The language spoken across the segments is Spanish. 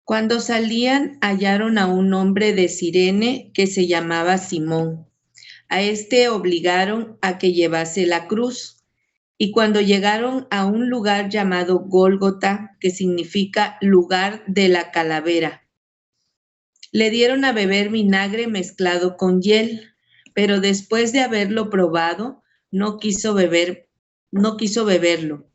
Cuando salían, hallaron a un hombre de Cirene que se llamaba Simón. A este obligaron a que llevase la cruz. Y cuando llegaron a un lugar llamado Gólgota, que significa lugar de la calavera, le dieron a beber vinagre mezclado con hiel, pero después de haberlo probado, no quiso beberlo.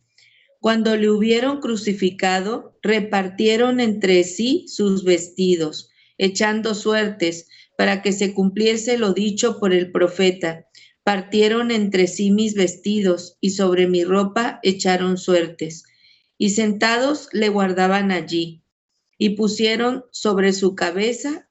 Cuando le hubieron crucificado, repartieron entre sí sus vestidos, echando suertes para que se cumpliese lo dicho por el profeta. Partieron entre sí mis vestidos y sobre mi ropa echaron suertes. Y sentados le guardaban allí y pusieron sobre su cabeza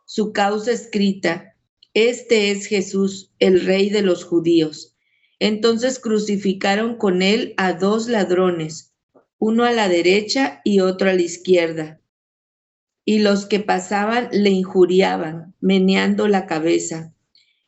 su causa escrita: Este es Jesús, el Rey de los judíos. Entonces crucificaron con él a 2 ladrones, uno a la derecha y otro a la izquierda. Y los que pasaban le injuriaban, meneando la cabeza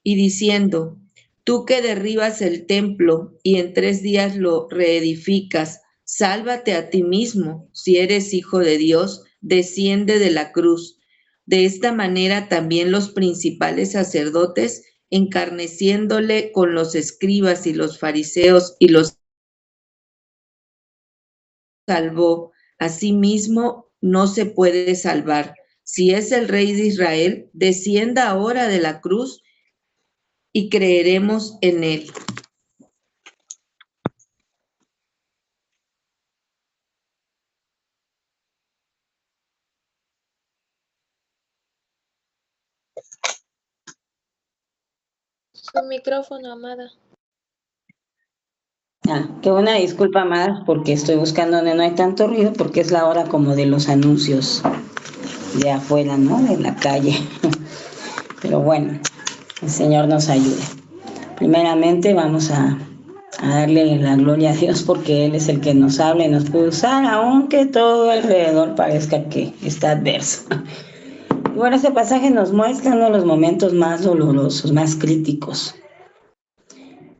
y diciendo: Tú que derribas el templo y en 3 días lo reedificas, sálvate a ti mismo. Si eres hijo de Dios, desciende de la cruz. De esta manera también los principales sacerdotes, encarneciéndole con los escribas y los fariseos, y los salvó. Asimismo, no se puede salvar. Si es el Rey de Israel, descienda ahora de la cruz y creeremos en él. Su micrófono, amada. Qué buena disculpa, amada, porque estoy buscando donde no hay tanto ruido, porque es la hora como de los anuncios de afuera, ¿no? De la calle. Pero bueno, el Señor nos ayude. Primeramente vamos a darle la gloria a Dios porque Él es el que nos habla y nos puede usar, aunque todo alrededor parezca que está adverso. Y bueno, este pasaje nos muestra uno de los momentos más dolorosos, más críticos,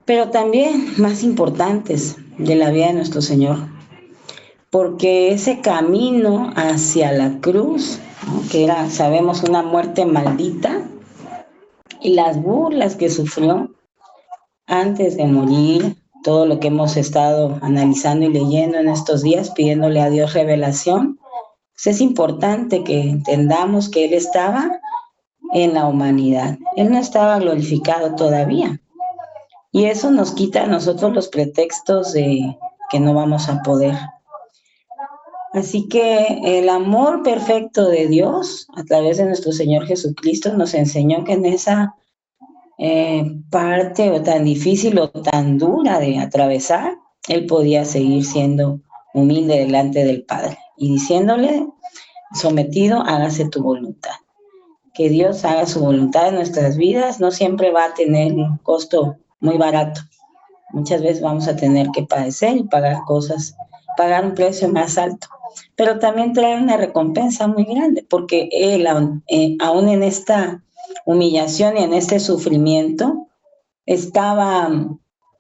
pero también más importantes de la vida de nuestro Señor, porque ese camino hacia la cruz, ¿no?, que era, sabemos, una muerte maldita, y las burlas que sufrió antes de morir, todo lo que hemos estado analizando y leyendo en estos días, pidiéndole a Dios revelación, pues es importante que entendamos que Él estaba en la humanidad. Él no estaba glorificado todavía. Y eso nos quita a nosotros los pretextos de que no vamos a poder. Así que el amor perfecto de Dios, a través de nuestro Señor Jesucristo, nos enseñó que en esa parte o tan difícil o tan dura de atravesar, Él podía seguir siendo humilde delante del Padre y diciéndole, sometido, hágase tu voluntad. Que Dios haga su voluntad en nuestras vidas no siempre va a tener un costo muy barato. Muchas veces vamos a tener que padecer y pagar cosas, pagar un precio más alto, pero también trae una recompensa muy grande, porque Él, aún en esta humillación y en este sufrimiento, estaba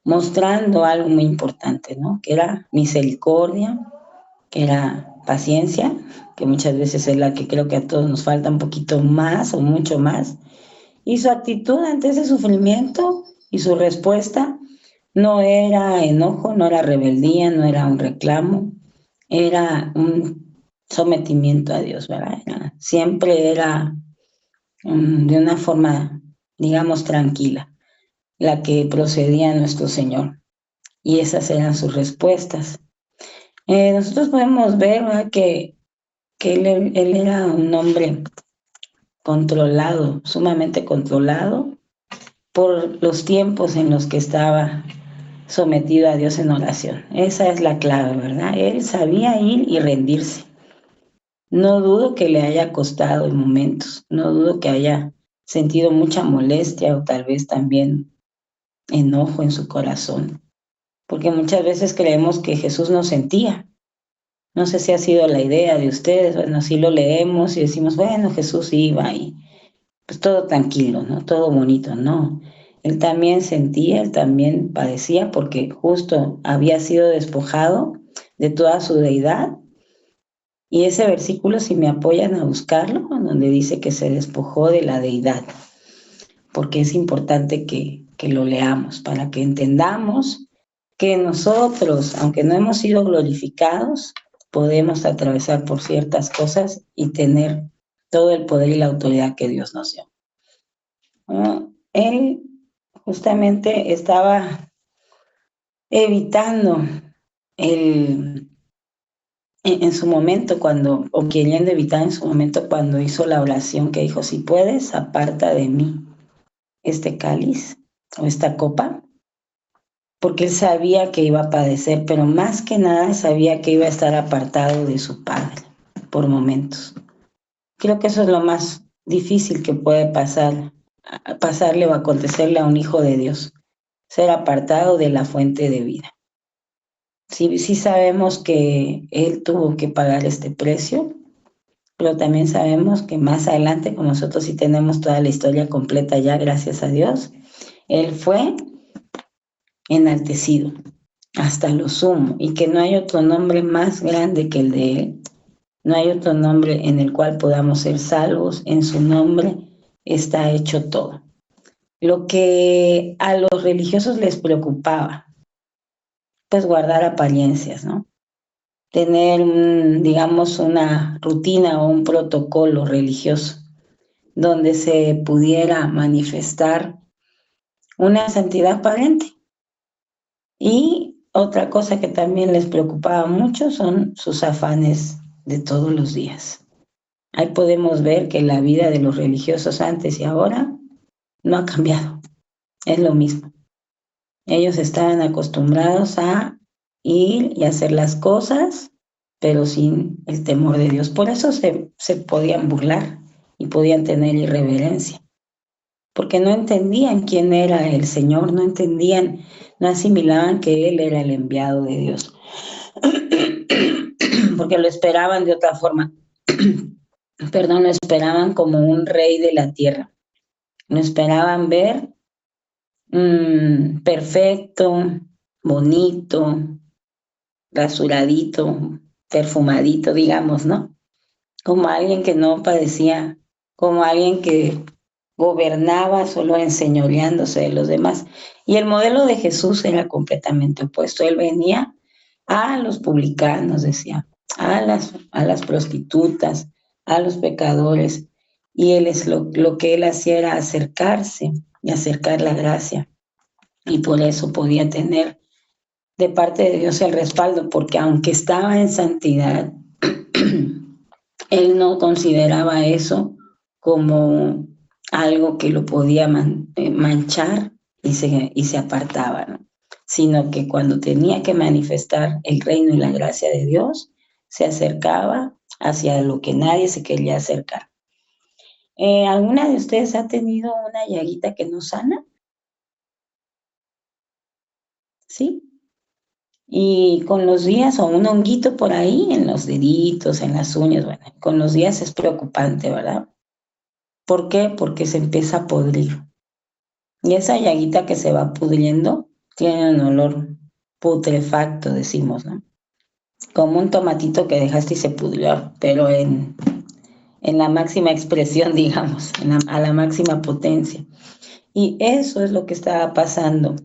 mostrando algo muy importante, ¿no? Que era misericordia, que era paciencia, que muchas veces es la que creo que a todos nos falta un poquito más o mucho más, y su actitud ante ese sufrimiento y su respuesta no era enojo, no era rebeldía, no era un reclamo, era un sometimiento a Dios, ¿verdad? Siempre era de una forma, digamos, tranquila, la que procedía a nuestro Señor. Y esas eran sus respuestas. Nosotros podemos ver, ¿verdad?, que él era un hombre controlado, sumamente controlado por los tiempos en los que estaba sometido a Dios en oración. Esa es la clave, ¿verdad? Él sabía ir y rendirse. No dudo que le haya costado en momentos, no dudo que haya sentido mucha molestia o tal vez también enojo en su corazón, porque muchas veces creemos que Jesús no sentía. No sé si ha sido la idea de ustedes, bueno, así lo leemos y decimos, bueno, Jesús iba y pues todo tranquilo, ¿no? Todo bonito, no. Él también sentía, él también padecía porque justo había sido despojado de toda su deidad Y ese versículo, si me apoyan a buscarlo, donde dice que se despojó de la deidad, porque es importante que lo leamos para que entendamos que nosotros, aunque no hemos sido glorificados, podemos atravesar por ciertas cosas y tener todo el poder y la autoridad que Dios nos dio. Él justamente estaba evitando en su momento o queriendo evitar en su momento cuando hizo la oración que dijo, si puedes, aparta de mí este cáliz o esta copa, porque él sabía que iba a padecer, pero más que nada sabía que iba a estar apartado de su Padre por momentos. Creo que eso es lo más difícil que puede pasarle o acontecerle a un hijo de Dios, ser apartado de la fuente de vida. Sí sabemos que él tuvo que pagar este precio, pero también sabemos que más adelante, como nosotros sí tenemos toda la historia completa ya, gracias a Dios, él fue enaltecido hasta lo sumo, y que no hay otro nombre más grande que el de él. No hay otro nombre en el cual podamos ser salvos. En su nombre está hecho todo. Lo que a los religiosos les preocupaba, pues guardar apariencias, ¿no? Tener, digamos, una rutina o un protocolo religioso donde se pudiera manifestar una santidad aparente. Y otra cosa que también les preocupaba mucho son sus afanes de todos los días. Ahí podemos ver que la vida de los religiosos antes y ahora no ha cambiado, es lo mismo. Ellos estaban acostumbrados a ir y hacer las cosas, pero sin el temor de Dios. Por eso se podían burlar y podían tener irreverencia, porque no entendían quién era el Señor, no entendían, no asimilaban que Él era el enviado de Dios, porque lo esperaban de otra forma. Perdón, lo esperaban como un rey de la tierra. Lo esperaban ver perfecto, bonito, rasuradito, perfumadito, digamos, ¿no? Como alguien que no padecía, como alguien que gobernaba solo enseñoreándose de los demás. Y el modelo de Jesús era completamente opuesto. Él venía a los publicanos, decía, a las prostitutas, a los pecadores, y él lo que él hacía era acercarse y acercar la gracia, y por eso podía tener de parte de Dios el respaldo, porque aunque estaba en santidad, él no consideraba eso como algo que lo podía manchar y se apartaba, ¿no? Sino que cuando tenía que manifestar el reino y la gracia de Dios, se acercaba hacia lo que nadie se quería acercar. ¿Alguna de ustedes ha tenido una llaguita que no sana? ¿Sí? Y con los días, o un honguito por ahí, en los deditos, en las uñas, bueno, con los días es preocupante, ¿verdad? ¿Por qué? Porque se empieza a podrir. Y esa llaguita que se va pudriendo tiene un olor putrefacto, decimos, ¿no? Como un tomatito que dejaste y se pudrió, pero en la máxima expresión, digamos, a la máxima potencia. Y eso es lo que estaba pasando,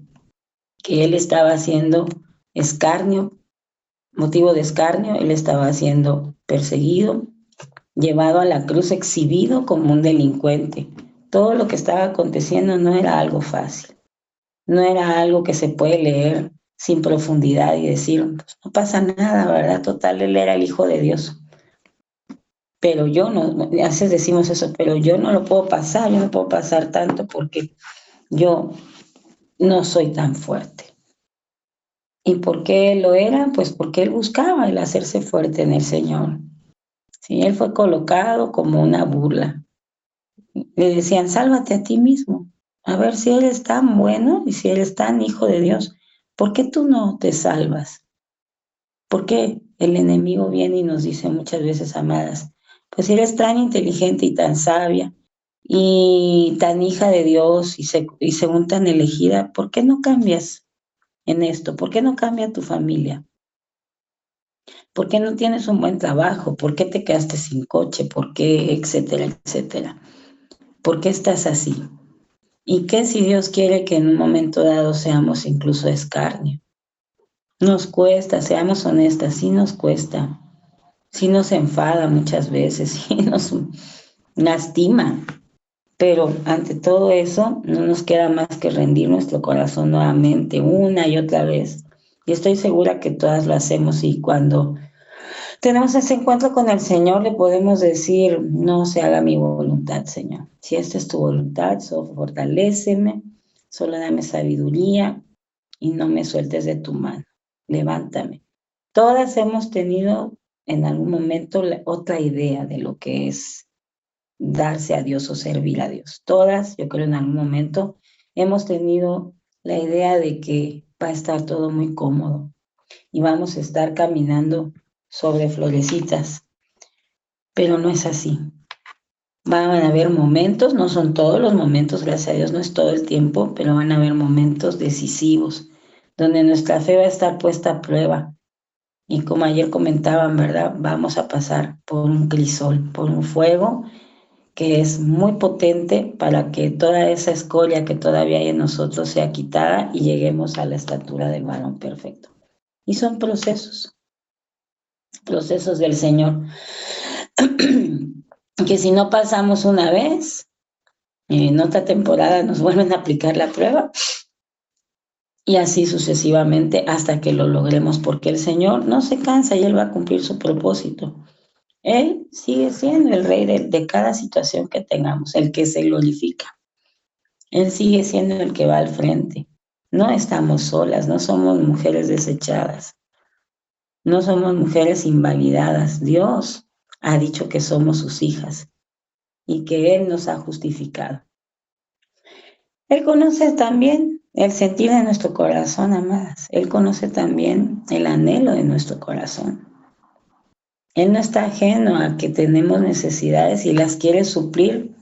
que él estaba haciendo escarnio, motivo de escarnio, él estaba siendo perseguido, llevado a la cruz, exhibido como un delincuente. Todo lo que estaba aconteciendo no era algo fácil, no era algo que se puede leer sin profundidad y decir, pues no pasa nada, ¿verdad? Total, él era el Hijo de Dios. Pero yo no, a veces decimos eso, pero yo no lo puedo pasar, yo no puedo pasar tanto porque yo no soy tan fuerte. ¿Y por qué lo era? Pues porque él buscaba el hacerse fuerte en el Señor. Sí, él fue colocado como una burla. Le decían, sálvate a ti mismo. A ver, si eres tan bueno y si eres tan hijo de Dios, ¿por qué tú no te salvas? ¿Por qué el enemigo viene y nos dice muchas veces, amadas, pues si eres tan inteligente y tan sabia y tan hija de Dios y según tan elegida, ¿por qué no cambias en esto? ¿Por qué no cambia tu familia? ¿Por qué no tienes un buen trabajo? ¿Por qué te quedaste sin coche? ¿Por qué? Etcétera, etcétera. ¿Por qué estás así? ¿Y qué si Dios quiere que en un momento dado seamos incluso escarnio? Nos cuesta, seamos honestas, sí nos cuesta, sí nos enfada muchas veces, sí nos lastima, pero ante todo eso no nos queda más que rendir nuestro corazón nuevamente una y otra vez. Y estoy segura que todas lo hacemos y cuando tenemos ese encuentro con el Señor le podemos decir, no se haga mi voluntad, Señor. Si esta es tu voluntad, solo fortaléceme, solo dame sabiduría y no me sueltes de tu mano. Levántame. Todas hemos tenido en algún momento otra idea de lo que es darse a Dios o servir a Dios. Todas, yo creo en algún momento, hemos tenido la idea de que va a estar todo muy cómodo y vamos a estar caminando sobre florecitas, pero no es así. Van a haber momentos, no son todos los momentos, gracias a Dios no es todo el tiempo, pero van a haber momentos decisivos donde nuestra fe va a estar puesta a prueba. Y como ayer comentaban, ¿verdad? Vamos a pasar por un crisol, por un fuego que es muy potente para que toda esa escoria que todavía hay en nosotros sea quitada y lleguemos a la estatura del varón perfecto. Y son procesos del Señor, que si no pasamos una vez, en otra temporada nos vuelven a aplicar la prueba y así sucesivamente hasta que lo logremos, porque el Señor no se cansa y Él va a cumplir su propósito. Él sigue siendo el rey de cada situación que tengamos, el que se glorifica. Él sigue siendo el que va al frente. No estamos solas, no somos mujeres desechadas, no somos mujeres invalidadas. Dios ha dicho que somos sus hijas y que Él nos ha justificado. Él conoce también el sentir de nuestro corazón, amadas. Él conoce también el anhelo de nuestro corazón. Él no está ajeno a que tenemos necesidades y las quiere suplir,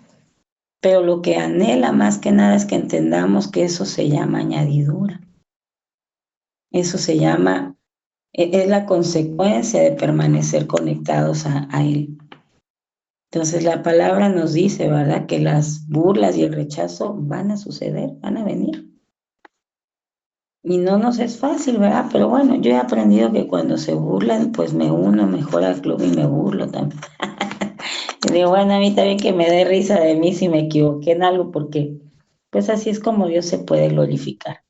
pero lo que anhela más que nada es que entendamos que eso se llama añadidura. Eso se llama, es la consecuencia de permanecer conectados a Él. Entonces la palabra nos dice, ¿verdad? Que las burlas y el rechazo van a suceder, van a venir. Y no nos es fácil, ¿verdad? Pero bueno, yo he aprendido que cuando se burlan, pues me uno mejor al club y me burlo también. Y digo, bueno, a mí también que me dé risa de mí si me equivoqué en algo, porque pues así es como Dios se puede glorificar.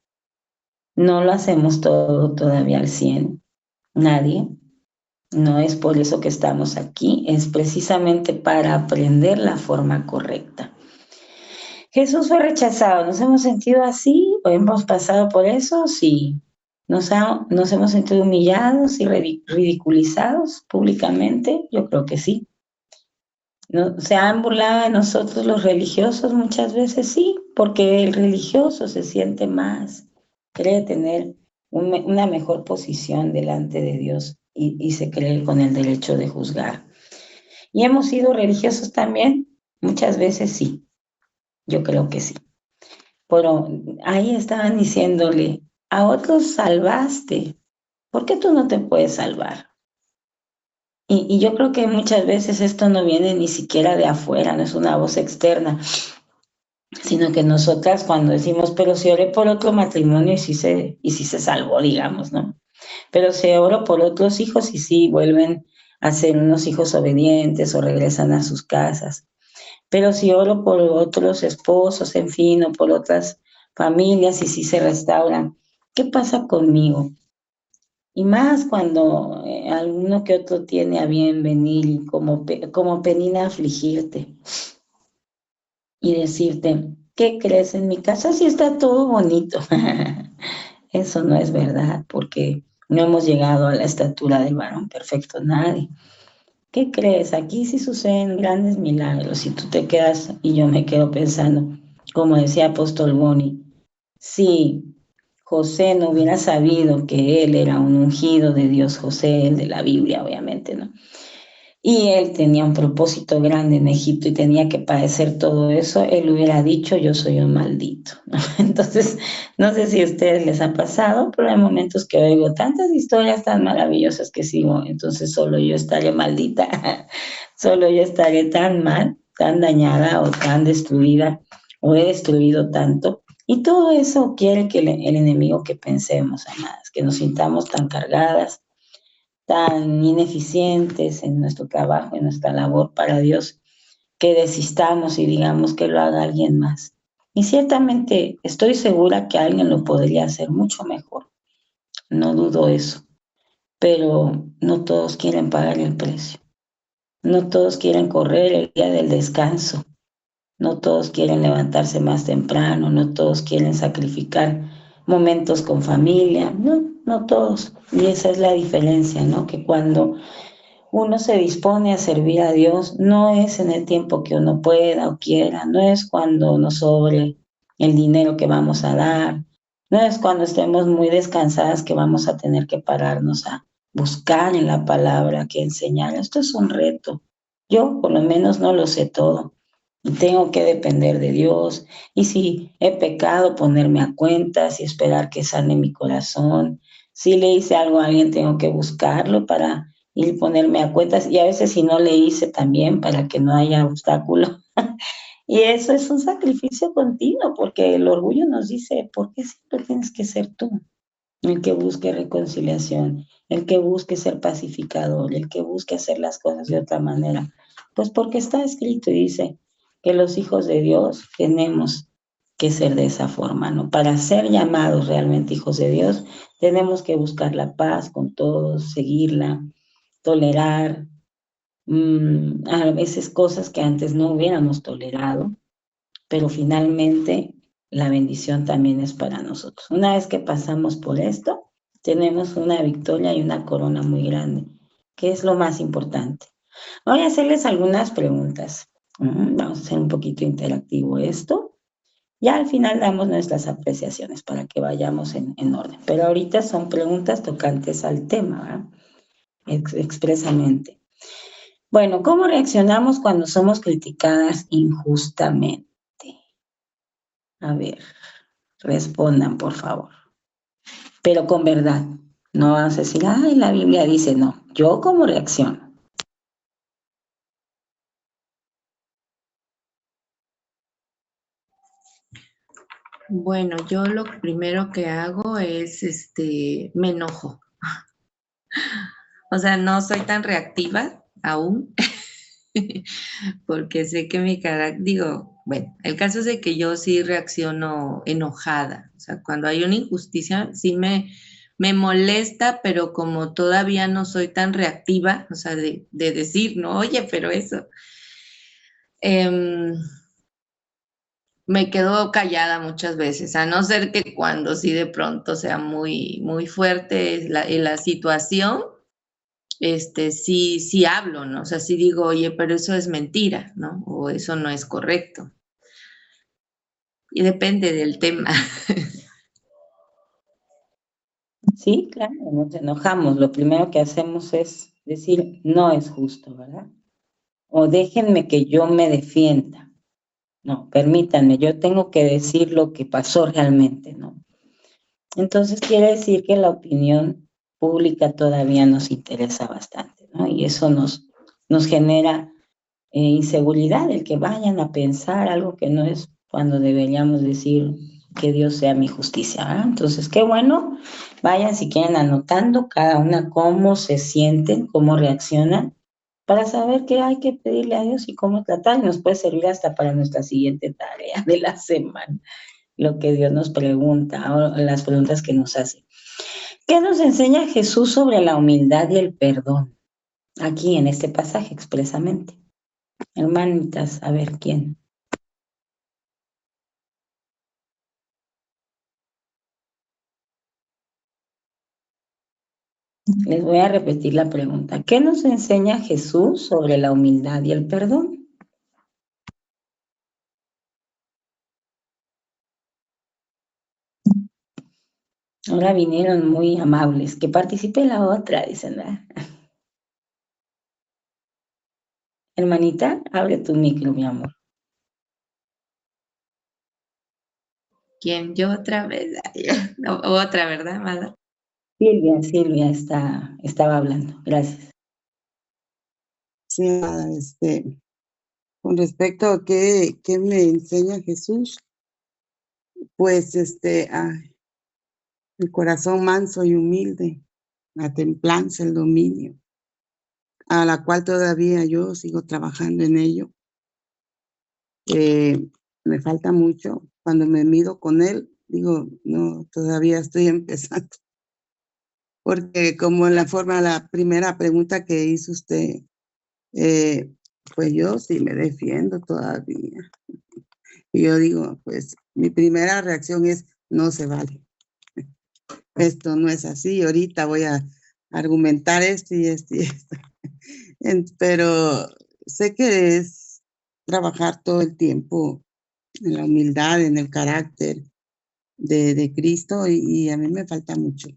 No lo hacemos todo todavía al 100, nadie. No es por eso que estamos aquí, es precisamente para aprender la forma correcta. Jesús fue rechazado, ¿nos hemos sentido así o hemos pasado por eso? Sí. ¿Nos hemos sentido humillados y ridiculizados públicamente? Yo creo que sí. ¿No? ¿Se han burlado de nosotros los religiosos? Muchas veces sí, porque el religioso se siente más, cree tener una mejor posición delante de Dios y se cree con el derecho de juzgar. ¿Y hemos sido religiosos también? Muchas veces sí, yo creo que sí. Pero ahí estaban diciéndole, a otros salvaste, ¿por qué tú no te puedes salvar? Y yo creo que muchas veces esto no viene ni siquiera de afuera, no es una voz externa, sino que nosotras cuando decimos, pero si oré por otro matrimonio y si se salvó, digamos, ¿no? Pero si oro por otros hijos y sí vuelven a ser unos hijos obedientes o regresan a sus casas. Pero si oro por otros esposos, en fin, o por otras familias y sí se restauran, ¿qué pasa conmigo? Y más cuando alguno que otro tiene a bien venir y como Penina afligirte y decirte, ¿qué crees? En mi casa sí está todo bonito. Eso no es verdad, porque no hemos llegado a la estatura del varón perfecto, nadie. ¿Qué crees? Aquí sí suceden grandes milagros y tú te quedas y yo me quedo pensando, como decía Apóstol Boni, sí. José no hubiera sabido que él era un ungido de Dios, José, el de la Biblia, obviamente, ¿no? y él tenía un propósito grande en Egipto y tenía que padecer todo eso, él hubiera dicho, yo soy un maldito. Entonces, no sé si a ustedes les ha pasado, pero hay momentos que oigo tantas historias tan maravillosas que sigo, entonces solo yo estaré maldita, solo yo estaré tan mal, tan dañada o tan destruida, o he destruido tanto. Y todo eso quiere que el enemigo que pensemos, amadas, que nos sintamos tan cargadas, tan ineficientes en nuestro trabajo, en nuestra labor para Dios, que desistamos y digamos que lo haga alguien más. Y ciertamente estoy segura que alguien lo podría hacer mucho mejor, no dudo eso, pero no todos quieren pagar el precio, no todos quieren correr el día del descanso, no todos quieren levantarse más temprano, no todos quieren sacrificar momentos con familia, no, no todos. Y esa es la diferencia, ¿no? Que cuando uno se dispone a servir a Dios, no es en el tiempo que uno pueda o quiera, no es cuando nos sobre el dinero que vamos a dar, no es cuando estemos muy descansadas que vamos a tener que pararnos a buscar en la palabra que enseñar. Esto es un reto. Yo por lo menos no lo sé todo y tengo que depender de Dios. Y si he pecado, ponerme a cuentas y esperar que sane mi corazón. Si le hice algo a alguien, tengo que buscarlo para y ponerme a cuentas, y a veces si no le hice también para que no haya obstáculo. Y eso es un sacrificio continuo, porque el orgullo nos dice, ¿por qué siempre tienes que ser tú el que busque reconciliación, el que busque ser pacificador, el que busque hacer las cosas de otra manera? Pues porque está escrito y dice que los hijos de Dios tenemos que ser de esa forma, ¿no? Para ser llamados realmente hijos de Dios, tenemos que buscar la paz con todos, seguirla, tolerar a veces cosas que antes no hubiéramos tolerado, pero finalmente la bendición también es para nosotros. Una vez que pasamos por esto, tenemos una victoria y una corona muy grande, que es lo más importante. Voy a hacerles algunas preguntas. Vamos a hacer un poquito interactivo esto. Ya al final damos nuestras apreciaciones para que vayamos en orden. Pero ahorita son preguntas tocantes al tema, expresamente. Bueno, ¿cómo reaccionamos cuando somos criticadas injustamente? A ver, respondan, por favor. Pero con verdad. No vas a decir, ay, la Biblia dice no. ¿Yo cómo reacciono? Bueno, yo lo primero que hago es, me enojo. O sea, no soy tan reactiva aún, porque sé que mi carácter, digo, bueno, el caso es de que yo sí reacciono enojada. O sea, cuando hay una injusticia, sí me molesta, pero como todavía no soy tan reactiva, o sea, de decir, no, oye, pero eso, em, me quedo callada muchas veces, a no ser que cuando sí de pronto sea muy, muy fuerte la situación, sí hablo, ¿no? O sea, sí digo, oye, pero eso es mentira, ¿no? O eso no es correcto. Y depende del tema. Sí, claro, nos enojamos. Lo primero que hacemos es decir, no es justo, ¿verdad? O déjenme que yo me defienda. No, permítanme, yo tengo que decir lo que pasó realmente, ¿no? Entonces quiere decir que la opinión pública todavía nos interesa bastante, ¿no? Y eso nos genera inseguridad, el que vayan a pensar algo que no es cuando deberíamos decir que Dios sea mi justicia, ¿verdad? Entonces, qué bueno, vayan si quieren anotando cada una cómo se sienten, cómo reaccionan, para saber qué hay que pedirle a Dios y cómo tratar, y nos puede servir hasta para nuestra siguiente tarea de la semana, lo que Dios nos pregunta, o las preguntas que nos hace. ¿Qué nos enseña Jesús sobre la humildad y el perdón? Aquí en este pasaje expresamente. Hermanitas, a ver quién. Les voy a repetir la pregunta. ¿Qué nos enseña Jesús sobre la humildad y el perdón? Ahora vinieron muy amables. Que participe la otra, dicen, ¿verdad? Hermanita, abre tu micro, mi amor. ¿Quién? Yo otra vez. No, otra, ¿verdad, amada? Silvia estaba hablando. Gracias. Sí, amada, con respecto a qué me enseña Jesús, pues el corazón manso y humilde, la templanza, el dominio, a la cual todavía yo sigo trabajando en ello. Me falta mucho. Cuando me mido con él, digo, no, todavía estoy empezando. Porque como en la primera pregunta que hizo usted, pues yo sí me defiendo todavía. Y yo digo, pues mi primera reacción es, no se vale. Esto no es así, ahorita voy a argumentar esto y esto y esto. Pero sé que es trabajar todo el tiempo en la humildad, en el carácter de Cristo y a mí me falta mucho.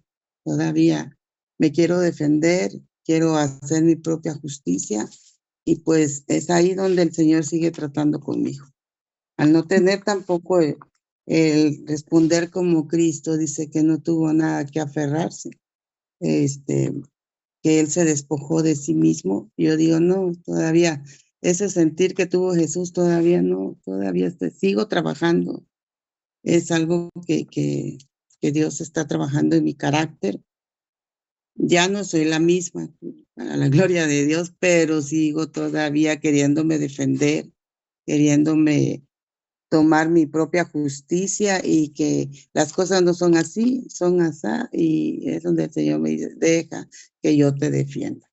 Todavía me quiero defender, quiero hacer mi propia justicia y pues es ahí donde el Señor sigue tratando conmigo. Al no tener tampoco el responder como Cristo, dice que no tuvo nada que aferrarse, que Él se despojó de sí mismo. Yo digo, no, todavía ese sentir que tuvo Jesús, todavía no, todavía sigo trabajando. Es algo que Dios está trabajando en mi carácter. Ya no soy la misma, para la gloria de Dios, pero sigo todavía queriéndome defender, queriéndome tomar mi propia justicia y que las cosas no son así, son asá, y es donde el Señor me dice, deja que yo te defienda.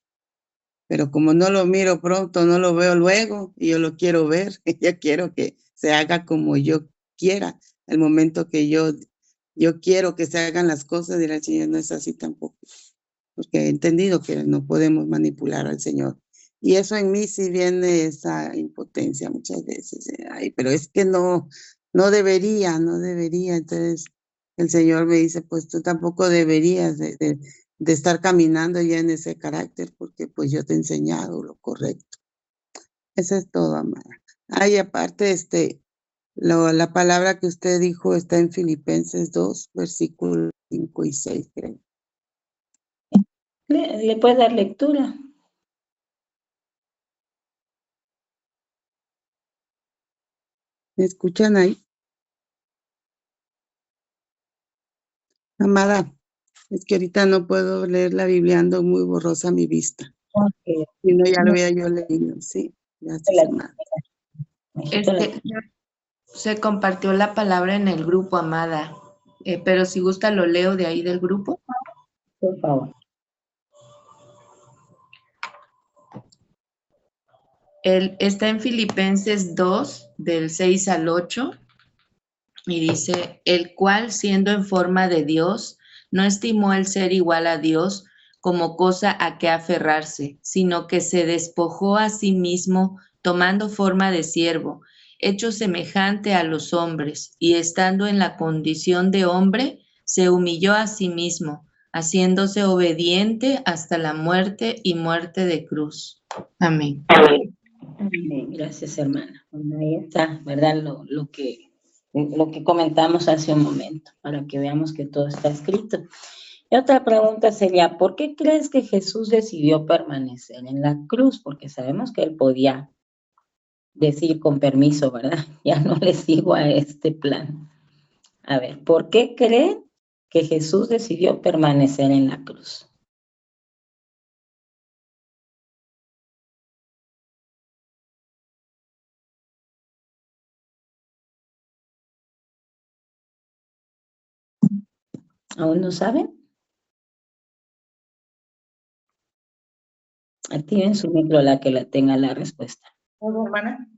Pero como no lo miro pronto, no lo veo luego, y yo lo quiero ver, yo quiero que se haga como yo quiera, el momento que yo quiero que se hagan las cosas, dirá el Señor, no es así tampoco, porque he entendido que no podemos manipular al Señor. Y eso en mí sí viene esa impotencia muchas veces. Ay, pero es que no debería. Entonces el Señor me dice, pues tú tampoco deberías de estar caminando ya en ese carácter, porque pues yo te he enseñado lo correcto. Eso es todo, amada. Ay, aparte, la palabra que usted dijo está en Filipenses 2, versículos 5 y 6, creo. ¿Le puedes dar lectura? ¿Me escuchan ahí? Amada, es que ahorita no puedo leer la Biblia, ando muy borrosa mi vista. Okay. Si no, ya lo hubiera yo leído, sí. Gracias, amada. Se compartió la palabra en el grupo, amada, pero si gusta lo leo de ahí del grupo. Por favor. Está en Filipenses 2, del 6 al 8, y dice, el cual siendo en forma de Dios, no estimó el ser igual a Dios como cosa a que aferrarse, sino que se despojó a sí mismo, tomando forma de siervo, hecho semejante a los hombres, y estando en la condición de hombre, se humilló a sí mismo, haciéndose obediente hasta la muerte y muerte de cruz. Amén. Amén. Gracias, hermana. Bueno, ahí está, ¿verdad? Lo que comentamos hace un momento, para que veamos que todo está escrito. Y otra pregunta sería, ¿por qué crees que Jesús decidió permanecer en la cruz? Porque sabemos que él podía decir con permiso, ¿verdad? Ya no le sigo a este plan. A ver, ¿por qué creen que Jesús decidió permanecer en la cruz? ¿Aún no saben? Activen su micro la que la tenga la respuesta. ¿Puedo, hermana?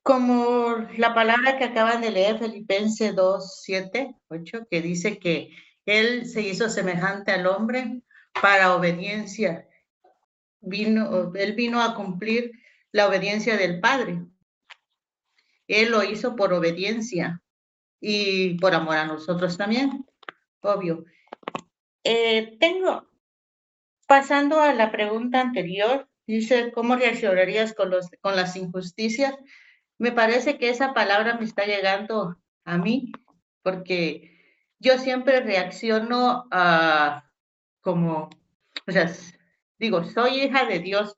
Como la palabra que acaban de leer, Filipenses 2, 7, 8, que dice que Él se hizo semejante al hombre para obediencia. Él vino a cumplir la obediencia del Padre. Él lo hizo por obediencia y por amor a nosotros también, obvio. pasando a la pregunta anterior, dice, ¿cómo reaccionarías con las injusticias? Me parece que esa palabra me está llegando a mí, porque yo siempre reacciono como, o sea, digo, soy hija de Dios,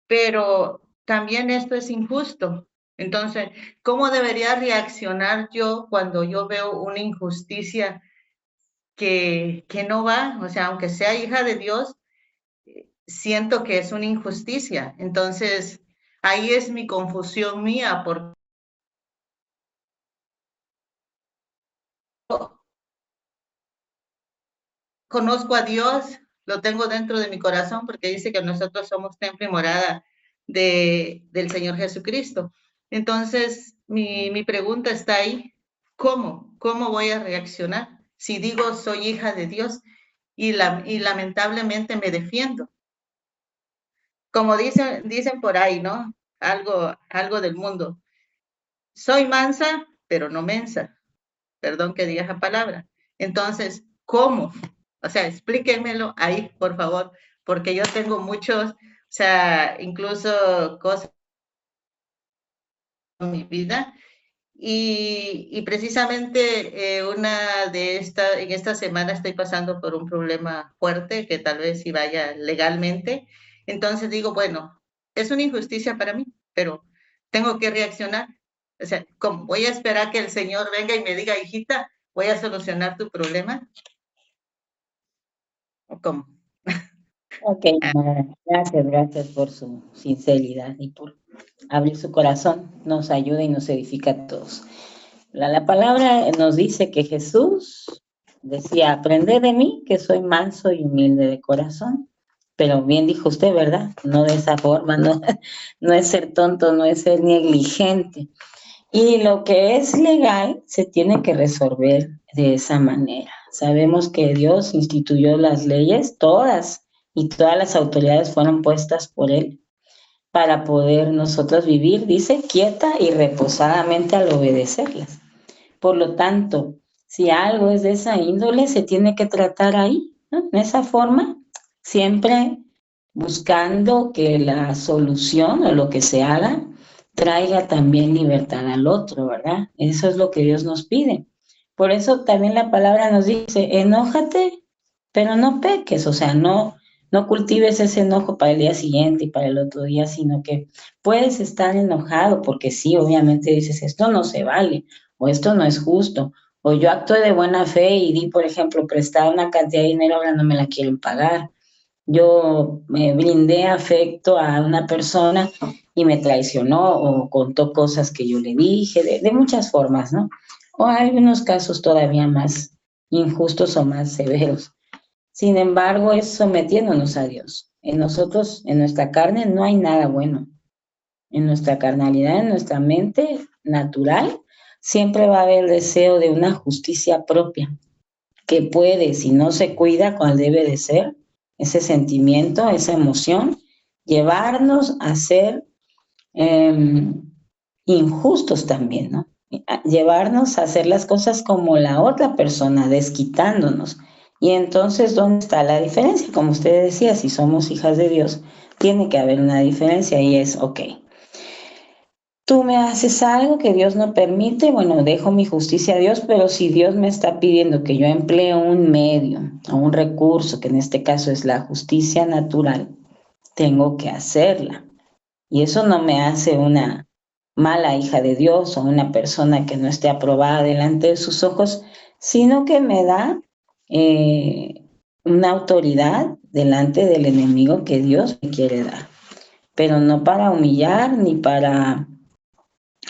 pero también esto es injusto. Entonces, ¿cómo debería reaccionar yo cuando yo veo una injusticia que no va? O sea, aunque sea hija de Dios, siento que es una injusticia. Entonces, ahí es mi confusión mía, porque conozco a Dios, lo tengo dentro de mi corazón, porque dice que nosotros somos templo y morada del Señor Jesucristo. Entonces, mi pregunta está ahí, ¿cómo? ¿Cómo voy a reaccionar? Si digo soy hija de Dios y lamentablemente me defiendo. Como dicen por ahí, ¿no? Algo del mundo. Soy mansa, pero no mensa. Perdón que diga esa palabra. Entonces, ¿cómo? O sea, explíquenmelo ahí, por favor, porque yo tengo muchos, o sea, incluso cosas en mi vida. Y precisamente en esta semana estoy pasando por un problema fuerte que tal vez si vaya legalmente. Entonces digo, bueno, es una injusticia para mí, pero tengo que reaccionar. O sea, ¿cómo? Voy a esperar que el Señor venga y me diga, hijita, voy a solucionar tu problema. ¿O cómo? Ok, gracias por su sinceridad y por abrir su corazón. Nos ayuda y nos edifica a todos. La palabra nos dice que Jesús decía, aprended de mí, que soy manso y humilde de corazón. Pero bien dijo usted, ¿verdad? No de esa forma, no es ser tonto, no es ser negligente. Y lo que es legal se tiene que resolver de esa manera. Sabemos que Dios instituyó las leyes, todas, y todas las autoridades fueron puestas por Él para poder nosotros vivir, dice, quieta y reposadamente al obedecerlas. Por lo tanto, si algo es de esa índole, se tiene que tratar ahí, ¿no? En esa forma, siempre buscando que la solución o lo que se haga traiga también libertad al otro, ¿verdad? Eso es lo que Dios nos pide. Por eso también la palabra nos dice, enójate, pero no peques, o sea, no cultives ese enojo para el día siguiente y para el otro día, sino que puedes estar enojado porque sí, obviamente dices, esto no se vale, o esto no es justo, o yo actué de buena fe y di, por ejemplo, prestar una cantidad de dinero, ahora no me la quieren pagar. Yo me brindé afecto a una persona y me traicionó o contó cosas que yo le dije, de muchas formas, ¿no? O hay unos casos todavía más injustos o más severos. Sin embargo, es sometiéndonos a Dios. En nosotros, en nuestra carne, no hay nada bueno. En nuestra carnalidad, en nuestra mente natural, siempre va a haber el deseo de una justicia propia, que puede, si no se cuida cual debe de ser, ese sentimiento, esa emoción, llevarnos a ser injustos también, ¿no? Llevarnos a hacer las cosas como la otra persona, desquitándonos. Y entonces, ¿dónde está la diferencia? Como usted decía, si somos hijas de Dios, tiene que haber una diferencia y es, ok, tú me haces algo que Dios no permite, bueno, dejo mi justicia a Dios, pero si Dios me está pidiendo que yo emplee un medio o un recurso, que en este caso es la justicia natural, tengo que hacerla. Y eso no me hace una mala hija de Dios o una persona que no esté aprobada delante de sus ojos, sino que me da una autoridad delante del enemigo que Dios me quiere dar. Pero no para humillar ni para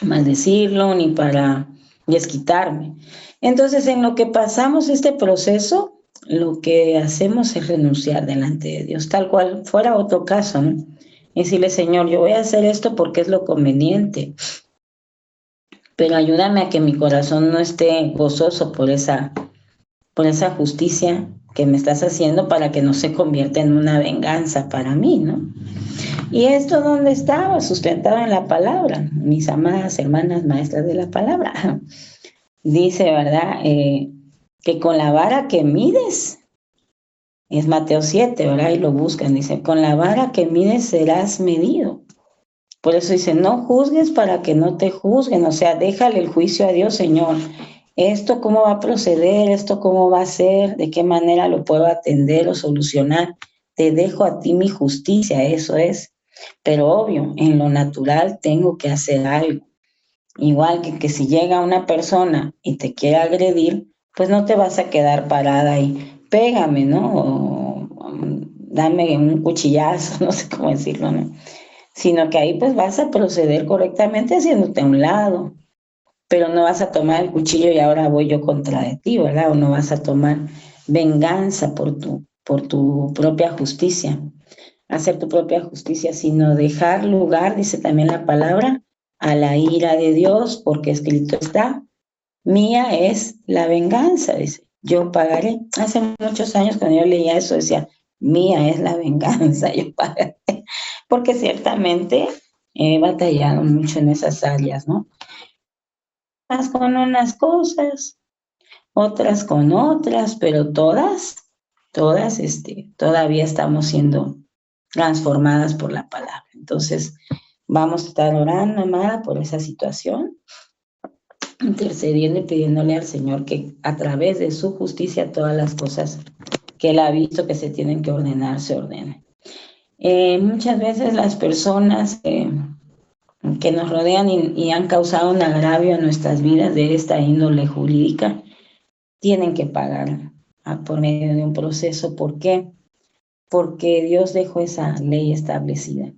maldecirlo ni para desquitarme. Entonces, en lo que pasamos este proceso, lo que hacemos es renunciar delante de Dios, tal cual fuera otro caso, ¿no? Y decirle, Señor, yo voy a hacer esto porque es lo conveniente, pero ayúdame a que mi corazón no esté gozoso por esa justicia que me estás haciendo para que no se convierta en una venganza para mí, ¿no? ¿Y esto dónde estaba? Sustentado en la palabra, mis amadas hermanas maestras de la palabra. Dice, ¿verdad? Que con la vara que mides, Es Mateo 7, ¿verdad? Y lo buscan, dice, con la vara que mides serás medido. Por eso dice, no juzgues para que no te juzguen, o sea, déjale el juicio a Dios, Señor. Esto cómo va a proceder, esto cómo va a ser, de qué manera lo puedo atender o solucionar. Te dejo a ti mi justicia, eso es. Pero obvio, en lo natural tengo que hacer algo. Igual que si llega una persona y te quiere agredir, pues no te vas a quedar parada y pégame, ¿no? Dame un cuchillazo, no sé cómo decirlo, ¿no? Sino que ahí pues vas a proceder correctamente haciéndote a un lado, pero no vas a tomar el cuchillo y ahora voy yo contra de ti, ¿verdad? O no vas a tomar venganza por tu propia justicia, hacer tu propia justicia, sino dejar lugar, dice también la palabra, a la ira de Dios, porque escrito está, mía es la venganza, dice, yo pagaré. Hace muchos años cuando yo leía eso decía, mía es la venganza, yo pagaré, porque ciertamente he batallado mucho en esas áreas, ¿no? Unas con unas cosas, otras con otras, pero todas, todavía estamos siendo transformadas por la palabra. Entonces, vamos a estar orando, amada, por esa situación, intercediendo y pidiéndole al Señor que a través de su justicia todas las cosas que Él ha visto que se tienen que ordenar, se ordenen. Muchas veces las personas que nos rodean y han causado un agravio en nuestras vidas de esta índole jurídica, tienen que pagar por medio de un proceso. ¿Por qué? Porque Dios dejó esa ley establecida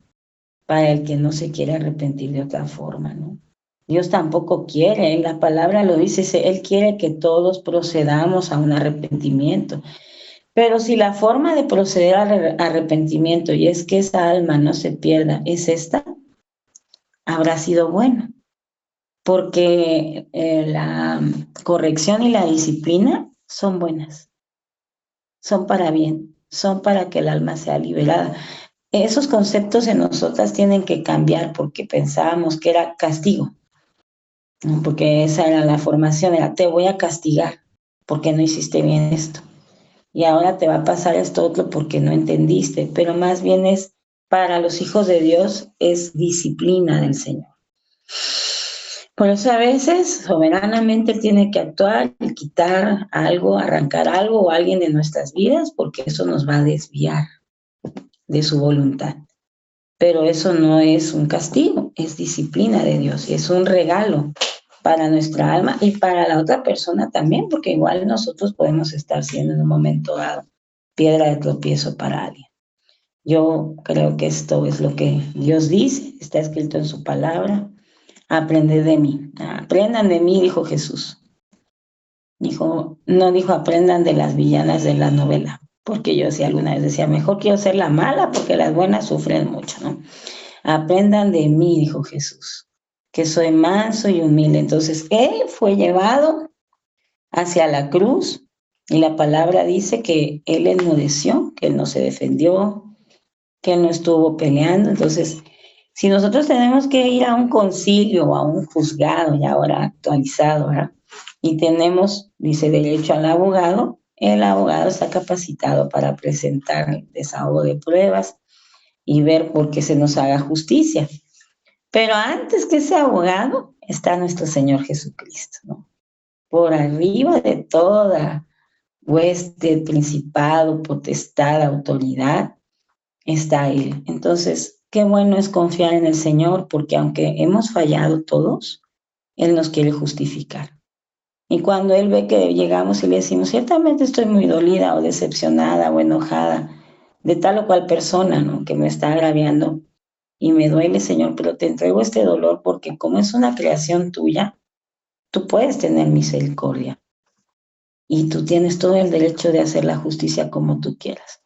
para el que no se quiere arrepentir de otra forma, ¿no? Dios tampoco quiere, la palabra lo dice, Él quiere que todos procedamos a un arrepentimiento. Pero si la forma de proceder al arrepentimiento y es que esa alma no se pierda, es esta, habrá sido bueno. Porque la corrección y la disciplina son buenas, son para bien, son para que el alma sea liberada. Esos conceptos en nosotras tienen que cambiar porque pensábamos que era castigo, ¿no? Porque esa era la formación, era te voy a castigar porque no hiciste bien esto. Y ahora te va a pasar esto otro porque no entendiste, pero más bien es para los hijos de Dios, es disciplina del Señor. Por eso a veces soberanamente Él tiene que actuar y quitar algo, arrancar algo o alguien de nuestras vidas, porque eso nos va a desviar de su voluntad. Pero eso no es un castigo, es disciplina de Dios y es un regalo para nuestra alma y para la otra persona también, porque igual nosotros podemos estar siendo en un momento dado piedra de tropiezo para alguien. Yo creo que esto es lo que Dios dice, está escrito en su palabra. Aprended de mí, aprendan de mí, dijo Jesús. No dijo aprendan de las villanas de la novela, porque yo sí alguna vez decía, mejor quiero ser la mala porque las buenas sufren mucho, ¿no? Aprendan de mí, dijo Jesús, que soy manso y humilde. Entonces, Él fue llevado hacia la cruz y la palabra dice que Él enmudeció, que Él no se defendió, que Él no estuvo peleando. Entonces, si nosotros tenemos que ir a un concilio o a un juzgado, ya ahora actualizado, ¿verdad? Y tenemos, dice, derecho al abogado, el abogado está capacitado para presentar el desahogo de pruebas y ver por qué se nos haga justicia. Pero antes que ese abogado está nuestro Señor Jesucristo, ¿no? Por arriba de toda hueste, principado, potestad, autoridad, está Él. Entonces, qué bueno es confiar en el Señor, porque aunque hemos fallado todos, Él nos quiere justificar. Y cuando Él ve que llegamos y le decimos, ciertamente estoy muy dolida o decepcionada o enojada de tal o cual persona, ¿no?, que me está agraviando y me duele, Señor, pero te entrego este dolor porque como es una creación tuya, tú puedes tener misericordia y tú tienes todo el derecho de hacer la justicia como tú quieras.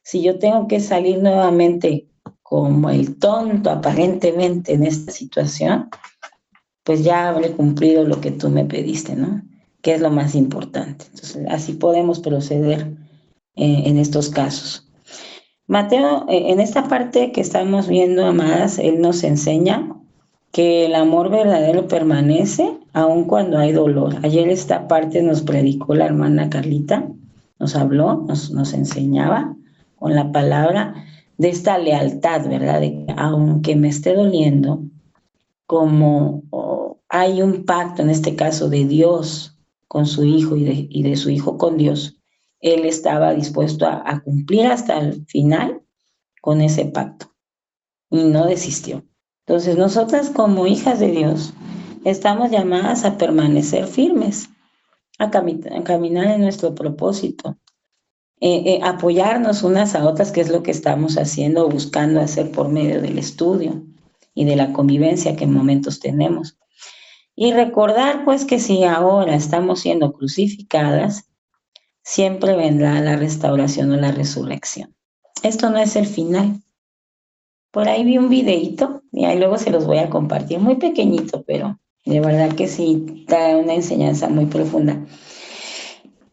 Si yo tengo que salir nuevamente como el tonto aparentemente en esta situación, pues ya habré cumplido lo que tú me pediste, ¿no? Que es lo más importante. Entonces, así podemos proceder en estos casos. Mateo, en esta parte que estamos viendo, amadas, él nos enseña que el amor verdadero permanece aun cuando hay dolor. Ayer esta parte nos predicó la hermana Carlita nos habló, nos enseñaba con la palabra de esta lealtad, ¿verdad? De que aunque me esté doliendo, como hay un pacto, en este caso de Dios con su Hijo y de su Hijo con Dios, Él estaba dispuesto a cumplir hasta el final con ese pacto y no desistió. Entonces, nosotras como hijas de Dios estamos llamadas a permanecer firmes, a caminar en nuestro propósito, apoyarnos unas a otras, que es lo que estamos haciendo, buscando hacer por medio del estudio y de la convivencia que en momentos tenemos. Y recordar pues que si ahora estamos siendo crucificadas, siempre vendrá la restauración o la resurrección. Esto no es el final. Por ahí vi un videíto y ahí luego se los voy a compartir, muy pequeñito, pero de verdad que sí da una enseñanza muy profunda.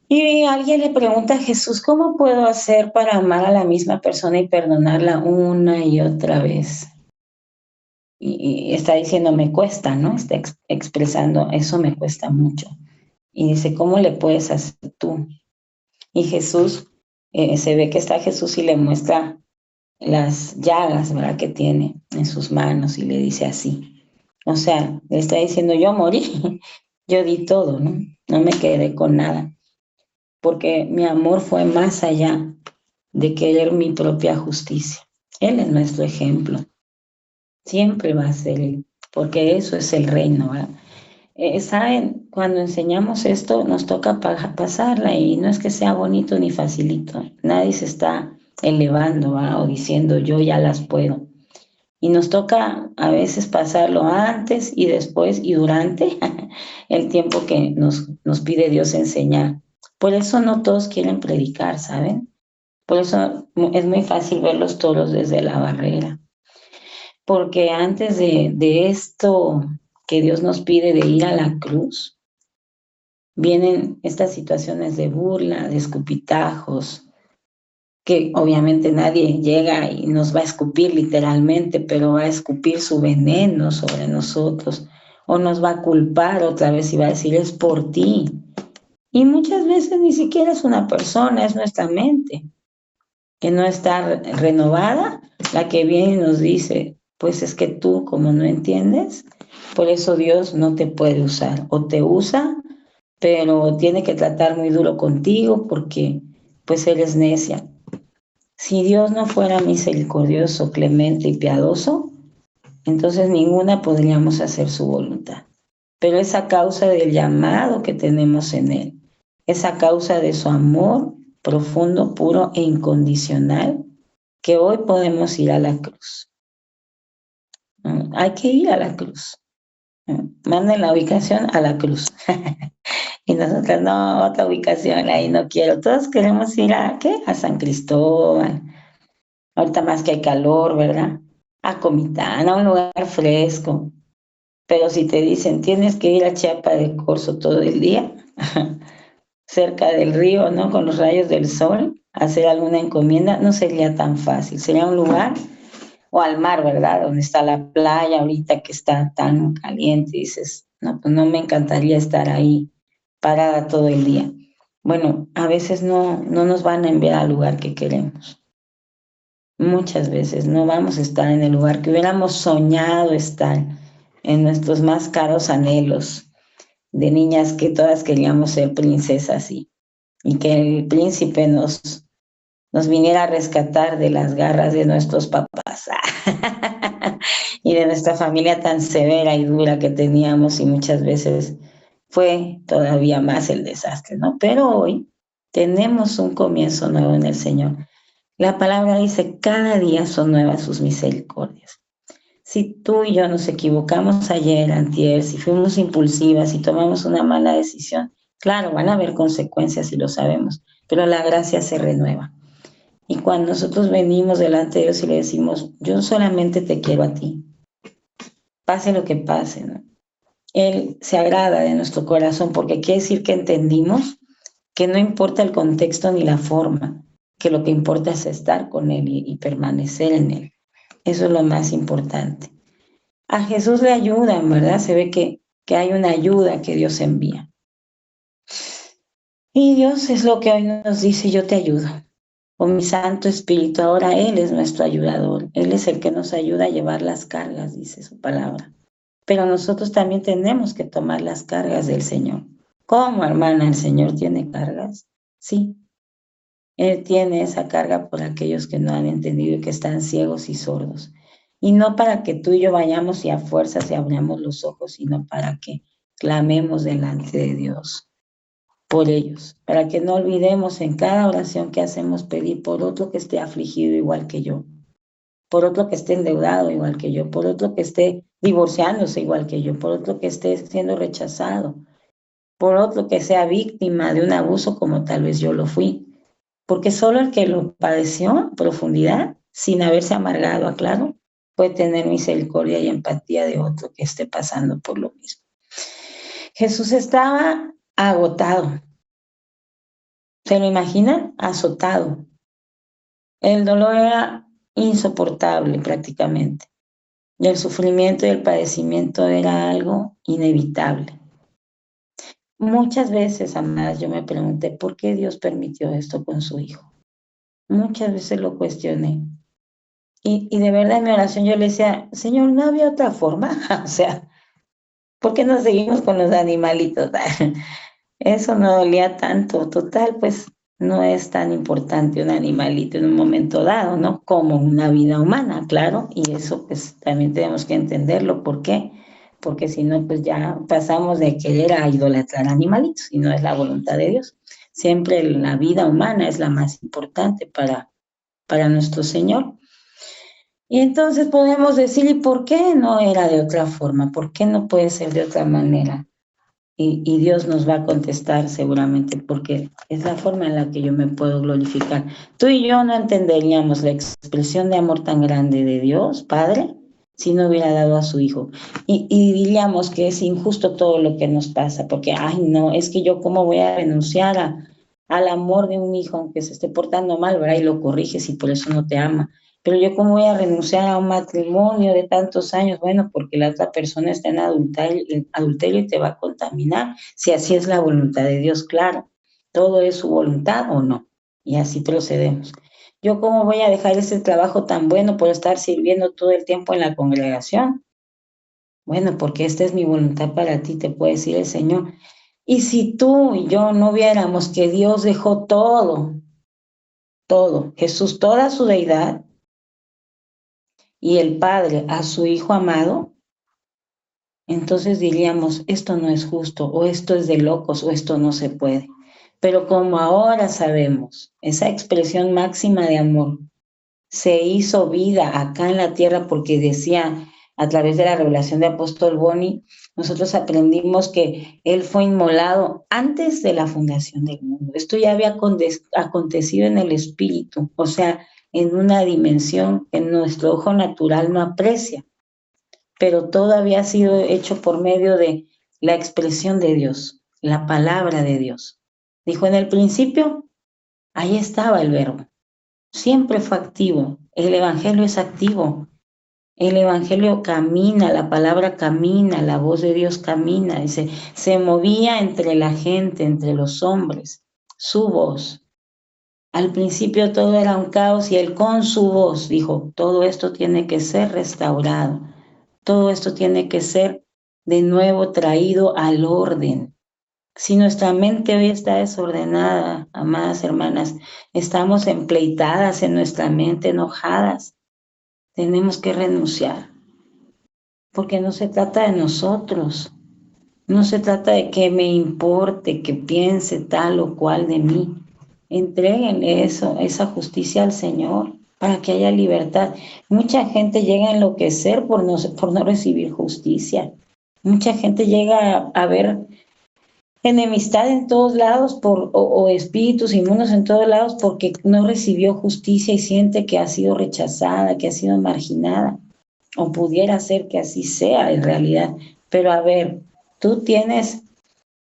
Y alguien le pregunta a Jesús, ¿cómo puedo hacer para amar a la misma persona y perdonarla una y otra vez? Y está diciendo, me cuesta, ¿no? Está expresando, eso me cuesta mucho. Y dice, ¿cómo le puedes hacer tú? Y Jesús, se ve que está Jesús y le muestra las llagas, ¿verdad?, que tiene en sus manos y le dice así. O sea, le está diciendo, yo morí, yo di todo, ¿no? No me quedé con nada. Porque mi amor fue más allá de querer mi propia justicia. Él es nuestro ejemplo. Siempre va a ser Él, porque eso es el reino, ¿verdad? ¿Saben? Cuando enseñamos esto, nos toca pasarla y no es que sea bonito ni facilito. Nadie se está elevando, ¿verdad?, o diciendo yo ya las puedo. Y nos toca a veces pasarlo antes y después y durante el tiempo que nos pide Dios enseñar. Por eso no todos quieren predicar, ¿saben? Por eso es muy fácil ver los toros desde la barrera. Porque antes de esto que Dios nos pide de ir a la cruz, vienen estas situaciones de burla, de escupitajos, que obviamente nadie llega y nos va a escupir literalmente, pero va a escupir su veneno sobre nosotros, o nos va a culpar otra vez y va a decir, es por ti. Y muchas veces ni siquiera es una persona, es nuestra mente, que no está renovada, la que viene y nos dice, pues es que tú, como no entiendes, por eso Dios no te puede usar, o te usa, pero tiene que tratar muy duro contigo porque pues eres necia. Si Dios no fuera misericordioso, clemente y piadoso, entonces ninguna podríamos hacer su voluntad. Pero es a causa del llamado que tenemos en Él, es a causa de su amor profundo, puro e incondicional, que hoy podemos ir a la cruz. Hay que ir a la cruz. Manden la ubicación a la cruz. Y nosotros, no, otra ubicación, ahí no quiero. Todos queremos ir a, ¿qué? A San Cristóbal. Ahorita más que hay calor, ¿verdad? A Comitán, a un lugar fresco. Pero si te dicen, tienes que ir a Chiapa de Corzo todo el día, cerca del río, ¿no?, con los rayos del sol, hacer alguna encomienda, no sería tan fácil. Sería un lugar, o al mar, ¿verdad?, donde está la playa ahorita que está tan caliente, y dices, no, pues no me encantaría estar ahí parada todo el día. Bueno, a veces no nos van a enviar al lugar que queremos. Muchas veces no vamos a estar en el lugar que hubiéramos soñado estar, en nuestros más caros anhelos de niñas que todas queríamos ser princesas y que el príncipe nos viniera a rescatar de las garras de nuestros papás y de nuestra familia tan severa y dura que teníamos, y muchas veces fue todavía más el desastre, ¿no? Pero hoy tenemos un comienzo nuevo en el Señor. La palabra dice, cada día son nuevas sus misericordias. Si tú y yo nos equivocamos ayer, antier, si fuimos impulsivas, si tomamos una mala decisión, claro, van a haber consecuencias y lo sabemos, pero la gracia se renueva. Y cuando nosotros venimos delante de Dios y le decimos, yo solamente te quiero a ti, pase lo que pase, ¿no? Él se agrada de nuestro corazón, porque quiere decir que entendimos que no importa el contexto ni la forma, que lo que importa es estar con Él y permanecer en Él. Eso es lo más importante. A Jesús le ayudan, ¿verdad? Se ve que hay una ayuda que Dios envía. Y Dios es lo que hoy nos dice, yo te ayudo. Con mi Santo Espíritu, ahora Él es nuestro ayudador. Él es el que nos ayuda a llevar las cargas, dice su palabra. Pero nosotros también tenemos que tomar las cargas del Señor. ¿Cómo, hermana, el Señor tiene cargas? Sí, Él tiene esa carga por aquellos que no han entendido y que están ciegos y sordos. Y no para que tú y yo vayamos y a fuerzas y abramos los ojos, sino para que clamemos delante de Dios por ellos, para que no olvidemos en cada oración que hacemos pedir por otro que esté afligido igual que yo, por otro que esté endeudado igual que yo, por otro que esté divorciándose igual que yo, por otro que esté siendo rechazado, por otro que sea víctima de un abuso como tal vez yo lo fui, porque solo el que lo padeció en profundidad, sin haberse amargado, aclaro, puede tener misericordia y empatía de otro que esté pasando por lo mismo. Jesús estaba agotado. ¿Se lo imaginan? Azotado. El dolor era insoportable prácticamente. Y el sufrimiento y el padecimiento era algo inevitable. Muchas veces, amadas, yo me pregunté por qué Dios permitió esto con su hijo. Muchas veces lo cuestioné. Y de verdad en mi oración yo le decía, Señor, ¿no había otra forma? O sea, ¿por qué no seguimos con los animalitos? Eso no dolía tanto. Total, pues no es tan importante un animalito en un momento dado, ¿no? Como una vida humana, claro. Y eso pues también tenemos que entenderlo. ¿Por qué? Porque si no, pues ya pasamos de querer a idolatrar animalitos y no es la voluntad de Dios. Siempre la vida humana es la más importante para nuestro Señor. Y entonces podemos decir, ¿y por qué no era de otra forma? ¿Por qué no puede ser de otra manera? Y Dios nos va a contestar seguramente, porque es la forma en la que yo me puedo glorificar. Tú y yo no entenderíamos la expresión de amor tan grande de Dios, Padre, si no hubiera dado a su Hijo. Y diríamos que es injusto todo lo que nos pasa, porque, ay, no, es que yo cómo voy a renunciar al amor de un hijo, aunque se esté portando mal, ¿verdad? Y lo corriges y por eso no te ama. Pero yo cómo voy a renunciar a un matrimonio de tantos años, bueno, porque la otra persona está en adulterio y te va a contaminar, si así es la voluntad de Dios, claro, todo es su voluntad o no, y así procedemos. Yo cómo voy a dejar ese trabajo tan bueno por estar sirviendo todo el tiempo en la congregación, bueno, porque esta es mi voluntad para ti, te puede decir el Señor. Y si tú y yo no viéramos que Dios dejó todo, Jesús, toda su deidad, y el Padre a su Hijo amado, entonces diríamos, esto no es justo, o esto es de locos, o esto no se puede. Pero como ahora sabemos, esa expresión máxima de amor se hizo vida acá en la tierra porque decía, a través de la revelación de Apóstol Boni, nosotros aprendimos que Él fue inmolado antes de la fundación del mundo. Esto ya había acontecido en el Espíritu, o sea, en una dimensión que nuestro ojo natural no aprecia, pero todo había sido hecho por medio de la expresión de Dios, la palabra de Dios. Dijo en el principio, ahí estaba el verbo, siempre fue activo, el evangelio es activo, el evangelio camina, la palabra camina, la voz de Dios camina, dice, se movía entre la gente, entre los hombres, su voz. Al principio todo era un caos y Él con su voz dijo, todo esto tiene que ser restaurado, todo esto tiene que ser de nuevo traído al orden. Si nuestra mente hoy está desordenada, amadas hermanas, estamos empleitadas en nuestra mente, enojadas, tenemos que renunciar, porque no se trata de nosotros, no se trata de que me importe, que piense tal o cual de mí. Entréguenle eso, esa justicia al Señor para que haya libertad. Mucha gente llega a enloquecer por no recibir justicia. Mucha gente llega a ver enemistad en todos lados o espíritus inmundos en todos lados porque no recibió justicia y siente que ha sido rechazada, que ha sido marginada. O pudiera ser que así sea en realidad. Pero a ver, ¿tú tienes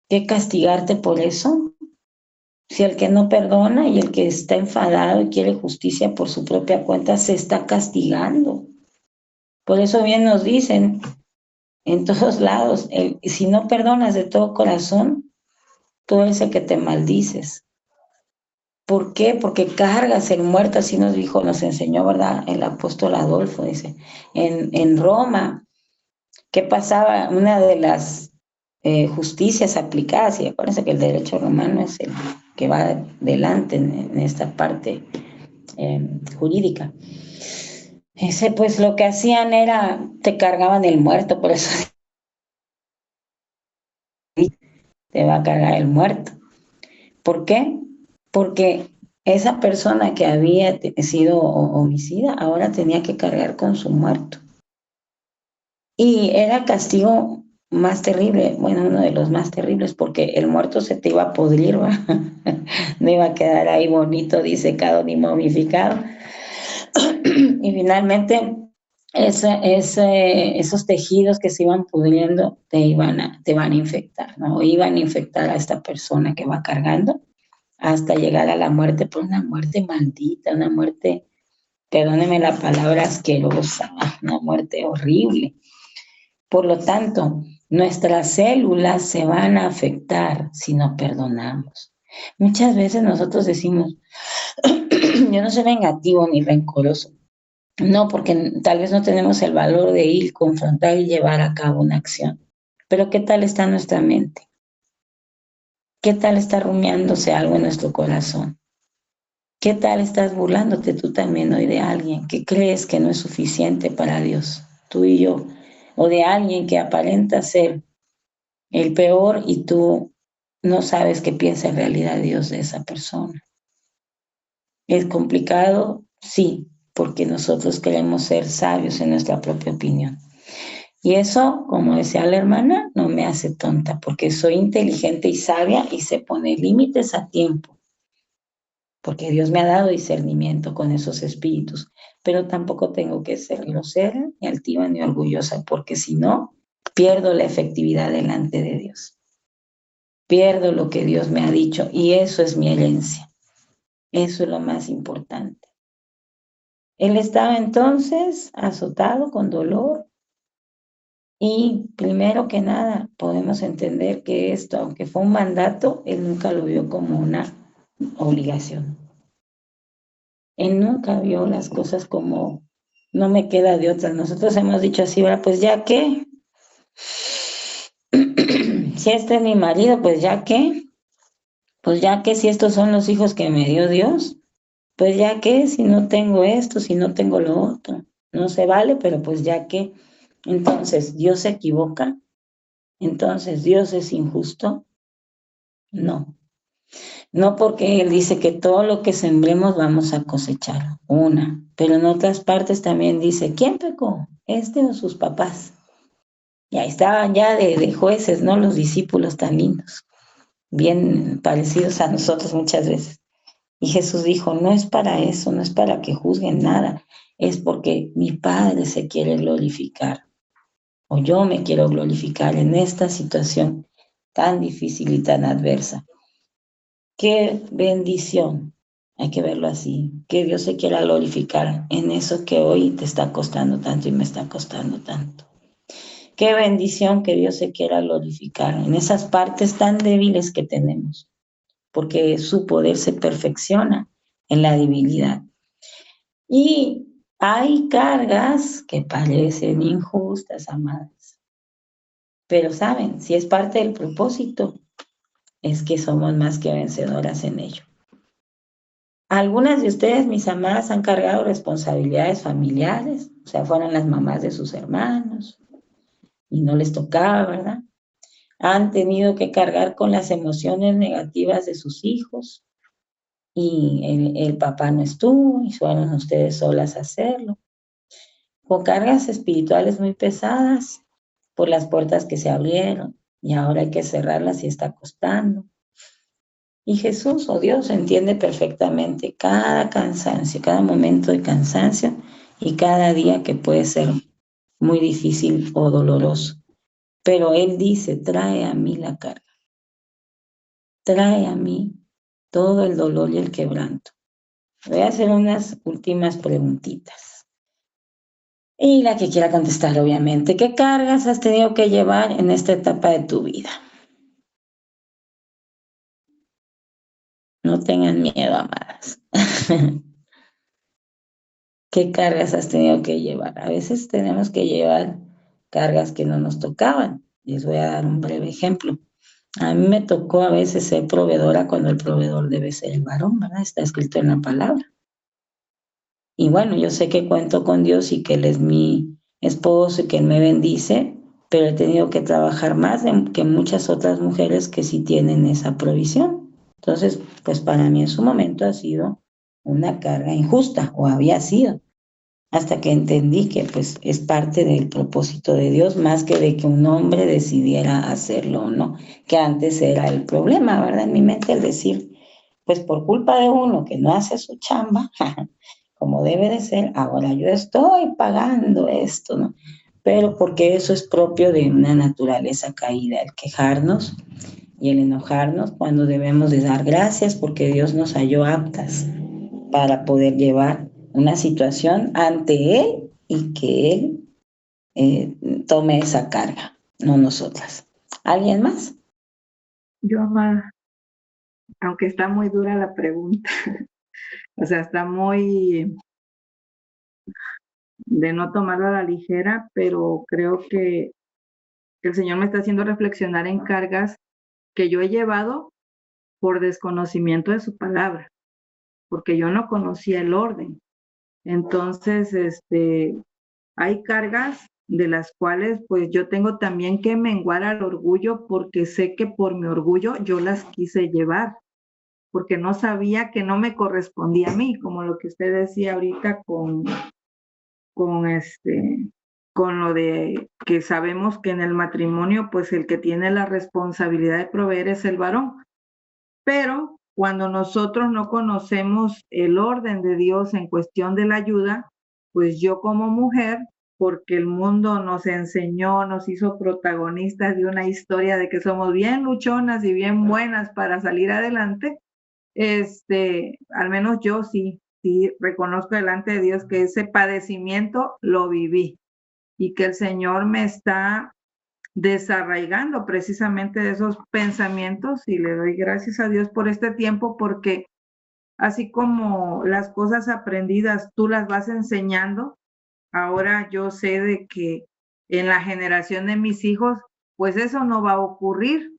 que castigarte por eso? Si el que no perdona y el que está enfadado y quiere justicia por su propia cuenta se está castigando. Por eso bien nos dicen en todos lados, si no perdonas de todo corazón, tú eres el que te maldices. ¿Por qué? Porque cargas el muerto, así nos enseñó, ¿verdad? El apóstol Adolfo, dice. En Roma, ¿qué pasaba? Una de las justicias aplicadas, y acuérdense que el derecho romano es el que va delante en esta parte jurídica. Ese, pues lo que hacían era, te cargaban el muerto, por eso te va a cargar el muerto. ¿Por qué? Porque esa persona que había sido homicida ahora tenía que cargar con su muerto. Y era castigo más terrible, bueno, uno de los más terribles, porque el muerto se te iba a podrir, ¿va? No iba a quedar ahí bonito, disecado ni momificado. Y finalmente esos tejidos que se iban pudriendo te van a infectar, ¿no? Iban a infectar a esta persona que va cargando hasta llegar a la muerte, pero una muerte maldita, una muerte, perdóneme la palabra, asquerosa, una muerte horrible. Por lo tanto, nuestras células se van a afectar si no perdonamos. Muchas veces nosotros decimos, yo no soy vengativo ni rencoroso. No, porque tal vez no tenemos el valor de ir, confrontar y llevar a cabo una acción. Pero ¿qué tal está nuestra mente? ¿Qué tal está rumiándose algo en nuestro corazón? ¿Qué tal estás burlándote tú también hoy de alguien que crees que no es suficiente para Dios, tú y yo? O de alguien que aparenta ser el peor y tú no sabes qué piensa en realidad Dios de esa persona. ¿Es complicado? Sí, porque nosotros queremos ser sabios en nuestra propia opinión. Y eso, como decía la hermana, no me hace tonta, porque soy inteligente y sabia y sé poner límites a tiempo, porque Dios me ha dado discernimiento con esos espíritus, pero tampoco tengo que ser grosera, ni altiva, ni orgullosa, porque si no, pierdo la efectividad delante de Dios. Pierdo lo que Dios me ha dicho y eso es mi herencia. Eso es lo más importante. Él estaba entonces azotado con dolor y primero que nada podemos entender que esto, aunque fue un mandato, él nunca lo vio como una obligación. Él nunca vio las cosas como no me queda de otra. Nosotros hemos dicho así, ¿verdad? Pues ya qué. Si este es mi marido, pues ya qué. Pues ya que si estos son los hijos que me dio Dios, pues ya que si no tengo esto, si no tengo lo otro, no se vale, pero pues ya que. Entonces, ¿Dios se equivoca? Entonces, ¿Dios es injusto? No. No, porque Él dice que todo lo que sembremos vamos a cosechar, pero en otras partes también dice, ¿quién pecó? ¿Este o sus papás? Y ahí estaban ya de jueces, ¿no? Los discípulos tan lindos, bien parecidos a nosotros muchas veces. Y Jesús dijo, no es para eso, no es para que juzguen nada, es porque mi Padre se quiere glorificar, o yo me quiero glorificar en esta situación tan difícil y tan adversa. Qué bendición, hay que verlo así, que Dios se quiera glorificar en eso que hoy te está costando tanto y me está costando tanto. Qué bendición que Dios se quiera glorificar en esas partes tan débiles que tenemos, porque su poder se perfecciona en la debilidad. Y hay cargas que parecen injustas, amadas, pero saben, si es parte del propósito, es que somos más que vencedoras en ello. Algunas de ustedes, mis amadas, han cargado responsabilidades familiares, o sea, fueron las mamás de sus hermanos y no les tocaba, ¿verdad? Han tenido que cargar con las emociones negativas de sus hijos y el papá no estuvo y fueron ustedes solas a hacerlo. Con cargas espirituales muy pesadas por las puertas que se abrieron y ahora hay que cerrarlas y está costando. Y Jesús o Dios entiende perfectamente cada cansancio, cada momento de cansancio y cada día que puede ser muy difícil o doloroso. Pero Él dice, trae a mí la carga, trae a mí todo el dolor y el quebranto. Voy a hacer unas últimas preguntitas. Y la que quiera contestar, obviamente, ¿qué cargas has tenido que llevar en esta etapa de tu vida? No tengan miedo, amadas. ¿Qué cargas has tenido que llevar? A veces tenemos que llevar cargas que no nos tocaban. Les voy a dar un breve ejemplo. A mí me tocó a veces ser proveedora cuando el proveedor debe ser el varón, ¿verdad? Está escrito en la palabra. Y bueno, yo sé que cuento con Dios y que Él es mi esposo y que Él me bendice, pero he tenido que trabajar más que muchas otras mujeres que sí tienen esa provisión. Entonces, pues para mí en su momento ha sido una carga injusta, o había sido, hasta que entendí que pues es parte del propósito de Dios, más que de que un hombre decidiera hacerlo o no, que antes era el problema, ¿verdad? En mi mente el decir, pues por culpa de uno que no hace su chamba, como debe de ser, ahora yo estoy pagando esto, ¿no? Pero porque eso es propio de una naturaleza caída, el quejarnos y el enojarnos, cuando debemos de dar gracias porque Dios nos halló aptas para poder llevar una situación ante Él y que Él tome esa carga, no nosotras. ¿Alguien más? Yo, amada, aunque está muy dura la pregunta, o sea, está muy de no tomarlo a la ligera, pero creo que el Señor me está haciendo reflexionar en cargas que yo he llevado por desconocimiento de su palabra, porque yo no conocía el orden. Entonces, hay cargas de las cuales pues yo tengo también que menguar al orgullo, porque sé que por mi orgullo yo las quise llevar, porque no sabía que no me correspondía a mí, como lo que usted decía ahorita con con lo de que sabemos que en el matrimonio pues el que tiene la responsabilidad de proveer es el varón. Pero cuando nosotros no conocemos el orden de Dios en cuestión de la ayuda, pues yo como mujer, porque el mundo nos enseñó, nos hizo protagonistas de una historia de que somos bien luchonas y bien buenas para salir adelante, al menos yo sí reconozco delante de Dios que ese padecimiento lo viví y que el Señor me está desarraigando precisamente de esos pensamientos, y le doy gracias a Dios por este tiempo, porque así como las cosas aprendidas tú las vas enseñando, ahora yo sé de que en la generación de mis hijos, pues eso no va a ocurrir,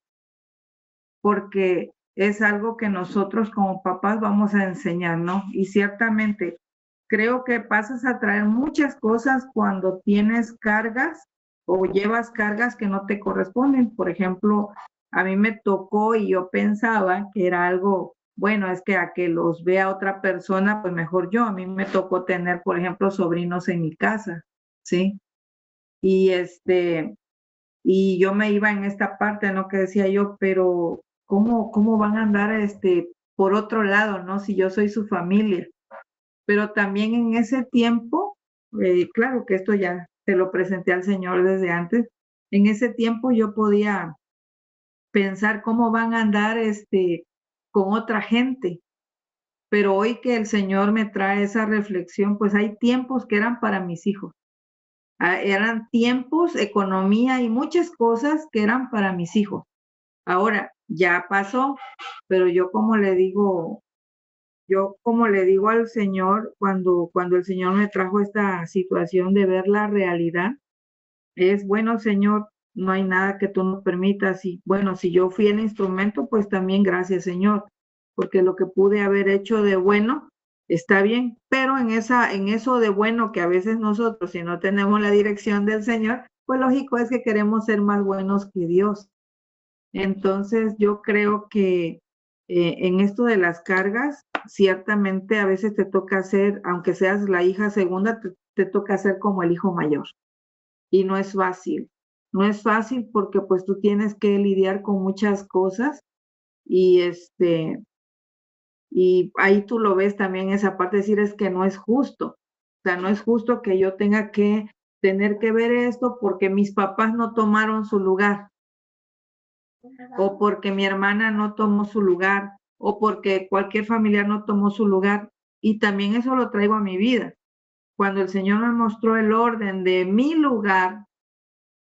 porque es algo que nosotros como papás vamos a enseñar, ¿no? Y ciertamente creo que pasas a traer muchas cosas cuando tienes cargas o llevas cargas que no te corresponden. Por ejemplo, a mí me tocó y yo pensaba que era algo, bueno, es que a que los vea otra persona, pues mejor yo. A mí me tocó tener, por ejemplo, sobrinos en mi casa, ¿sí? Y y yo me iba en esta parte, ¿no? Que decía yo, pero ¿cómo van a andar por otro lado, ¿no? Si yo soy su familia. Pero también en ese tiempo, claro que esto ya te lo presenté al Señor desde antes, en ese tiempo yo podía pensar cómo van a andar con otra gente. Pero hoy que el Señor me trae esa reflexión, pues hay tiempos que eran para mis hijos. Eran tiempos, economía y muchas cosas que eran para mis hijos. Ahora, ya pasó, pero yo como le digo al Señor, cuando el Señor me trajo esta situación de ver la realidad, es bueno, Señor, no hay nada que tú no permitas. Y bueno, si yo fui el instrumento, pues también gracias, Señor, porque lo que pude haber hecho de bueno está bien, pero en eso de bueno que a veces nosotros, si no tenemos la dirección del Señor, pues lógico es que queremos ser más buenos que Dios. Entonces yo creo que en esto de las cargas, ciertamente a veces te toca ser, aunque seas la hija segunda, te toca ser como el hijo mayor. Y no es fácil. No es fácil porque pues tú tienes que lidiar con muchas cosas y y ahí tú lo ves también esa parte, decir es que no es justo. O sea, no es justo que yo tenga que tener que ver esto porque mis papás no tomaron su lugar, o porque mi hermana no tomó su lugar, o porque cualquier familiar no tomó su lugar. Y también eso lo traigo a mi vida. Cuando el Señor me mostró el orden de mi lugar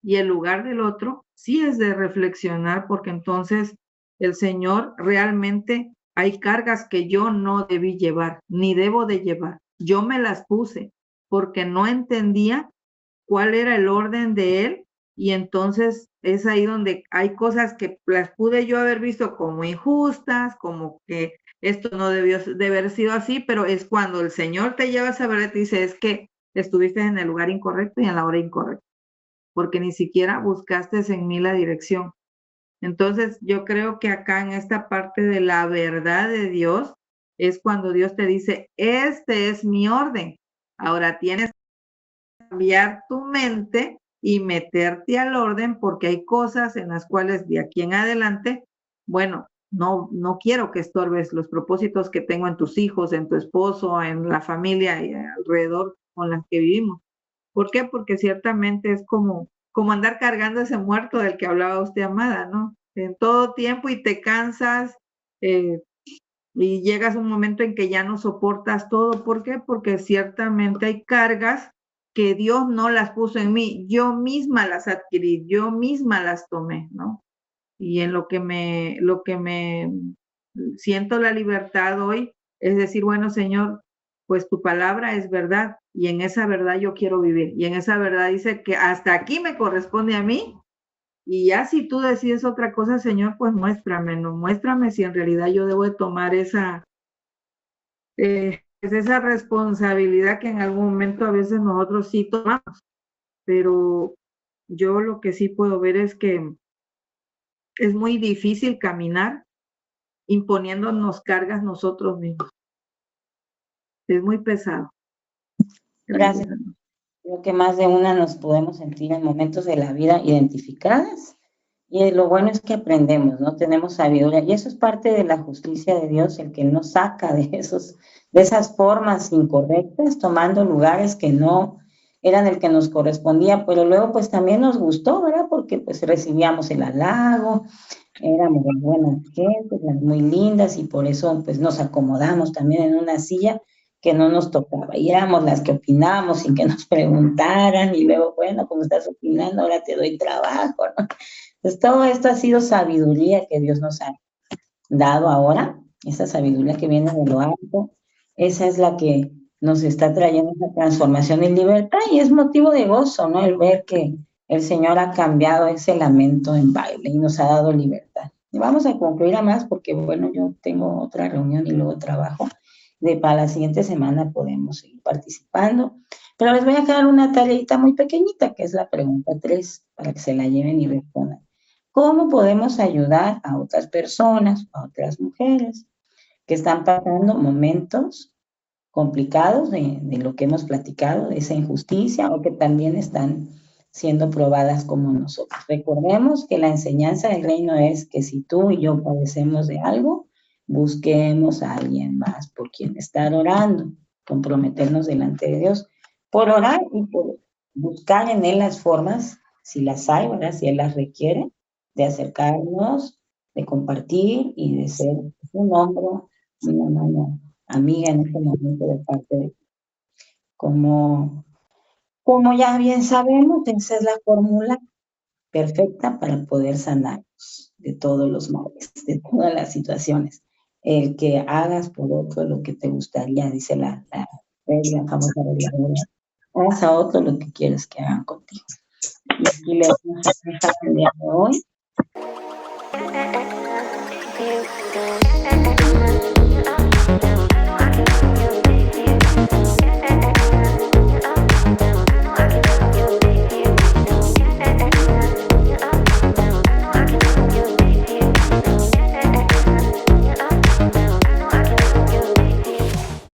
y el lugar del otro, sí es de reflexionar, porque entonces el Señor realmente hay cargas que yo no debí llevar, ni debo de llevar. Yo me las puse porque no entendía cuál era el orden de él, y entonces es ahí donde hay cosas que las pude yo haber visto como injustas, como que esto no debió de haber sido así, pero es cuando el Señor te lleva a saber y te dice, es que estuviste en el lugar incorrecto y en la hora incorrecta, porque ni siquiera buscaste en mí la dirección. Entonces, yo creo que acá en esta parte de la verdad de Dios es cuando Dios te dice, este es mi orden. Ahora tienes que cambiar tu mente y meterte al orden, porque hay cosas en las cuales de aquí en adelante, bueno, no quiero que estorbes los propósitos que tengo en tus hijos, en tu esposo, en la familia y alrededor con las que vivimos. ¿Por qué? Porque ciertamente es como andar cargando ese muerto del que hablaba usted, amada, ¿no? En todo tiempo, y te cansas, y llegas a un momento en que ya no soportas todo. ¿Por qué? Porque ciertamente hay cargas que Dios no las puso en mí, yo misma las adquirí, yo misma las tomé, ¿no? Y en lo que me siento la libertad hoy es decir, bueno, Señor, pues tu palabra es verdad, y en esa verdad yo quiero vivir, y en esa verdad dice que hasta aquí me corresponde a mí, y ya si tú decides otra cosa, Señor, pues muéstrame, ¿no? Muéstrame si en realidad yo debo de tomar esa responsabilidad que en algún momento a veces nosotros sí tomamos, pero yo lo que sí puedo ver es que es muy difícil caminar imponiéndonos cargas nosotros mismos. Es muy pesado. Gracias. Creo que más de una nos podemos sentir en momentos de la vida identificadas, y lo bueno es que aprendemos, ¿no? Tenemos sabiduría, y eso es parte de la justicia de Dios, el que nos saca de esas formas incorrectas, tomando lugares que no eran el que nos correspondía, pero luego pues también nos gustó, ¿verdad? Porque pues recibíamos el halago, éramos las buenas gentes, las muy lindas, y por eso pues nos acomodamos también en una silla que no nos tocaba, y éramos las que opinábamos sin que nos preguntaran, y luego, bueno, como estás opinando, ahora te doy trabajo, ¿no? Pues todo esto ha sido sabiduría que Dios nos ha dado ahora, esa sabiduría que viene de lo alto, esa es la que nos está trayendo esa transformación en libertad, y es motivo de gozo, ¿no? El ver que el Señor ha cambiado ese lamento en baile y nos ha dado libertad. Y vamos a concluir a más porque, bueno, yo tengo otra reunión y luego trabajo. Para la siguiente semana podemos seguir participando, pero les voy a dejar una tareita muy pequeñita, que es la pregunta 3, para que se la lleven y respondan. ¿Cómo podemos ayudar a otras personas, a otras mujeres que están pasando momentos complicados de lo que hemos platicado, de esa injusticia, o que también están siendo probadas como nosotros? Recordemos que la enseñanza del reino es que si tú y yo padecemos de algo, busquemos a alguien más por quien estar orando, comprometernos delante de Dios por orar y por buscar en Él las formas, si las hay, ¿verdad? Si Él las requiere, de acercarnos, de compartir y de ser un hombro, una mano amiga en este momento de parte de como ya bien sabemos, esa es la fórmula perfecta para poder sanarnos de todos los males, de todas las situaciones. El que hagas por otro lo que te gustaría, dice la regla, famosa regla, haz a otro lo que quieres que hagan contigo. Y aquí le vamos a dejar el día de hoy.